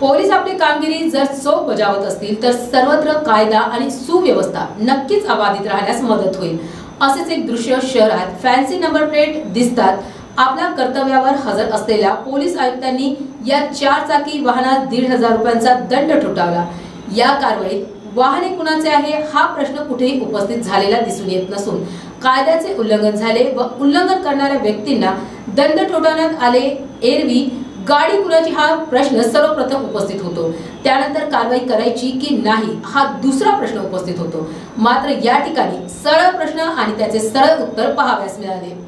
Police आपली कामगिरी जर चोख बजावत असतील तर सर्वत्र कायदा आणि सुव्यवस्था नक्कीच अबाधित राहण्यास मदत होईल। असेच एक दृश्य शहरात फॅन्सी नंबर प्लेट दिसतात आपल्या कर्तव्यावर हजर असलेल्या पोलीस आयुक्तांनी या 4 चाकी वाहनात 1,500 रुपयांचा दंड ठोठावला। या कारवाईत वाहने कुणाचे आहे हा प्रश्न कुठेही उपस्थित झालेला दिसून येत नसून कायद्याचे उल्लंघन झाले व उल्लंघन करणाऱ्या व्यक्तींना दंड ठोठावण्यात आले। एरवी गाडी कुणाची हा प्रश्न सर्वप्रथम उपस्थित होतो, त्यानंतर कारवाई करायची की नाही हा दुसरा प्रश्न उपस्थित होतो। मात्र या ठिकाणी सरळ प्रश्न आणि त्याचे सरळ उत्तर पाहावयास मिळाले।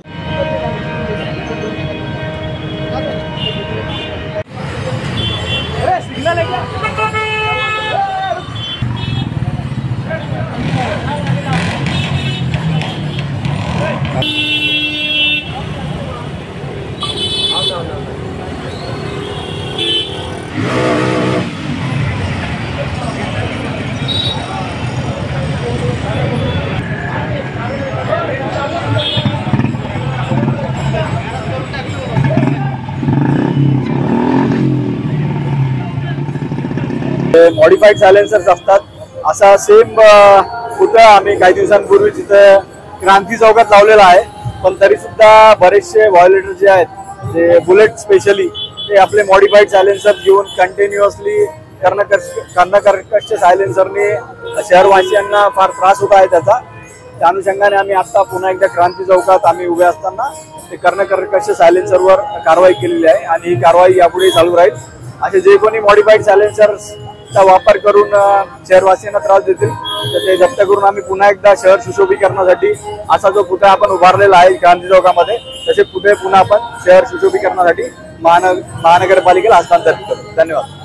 मॉडिफाईड सायलेन्सर्स असतात असा सेम पुतळा आम्ही काही दिवसांपूर्वी तिथे क्रांती चौकात लावलेला आहे, पण तरी सुद्धा बरेचसे व्हायोलेटर जे आहेत जे बुलेट स्पेशली ते आपले मॉडिफाईड सायलेन्सर घेऊन कंटिन्युअसली कर्णकर्कश सायलेन्सरने शहरवासियांना फार त्रास होत आहे त्याचा। त्या अनुषंगाने आम्ही आता पुन्हा एकदा क्रांती चौकात आम्ही उभे असताना ते कर्णकर्कश सायलेन्सरवर कारवाई केलेली आहे आणि ही कारवाई यापुढे चालू राहील। असे जे कोणी मॉडिफाईड सायलेन्सरचा वापर करून शहरवासियांना त्रास देतील तर ते जप्त करून आम्ही पुन्हा एकदा शहर सुशोभीकरणासाठी असा जो पुतळा आपण उभारलेला आहे क्रांती चौकामध्ये तसे पुतळे पुन्हा आपण शहर सुशोभीकरणासाठी महानगरपालिकेला हस्तांतरित करू। धन्यवाद।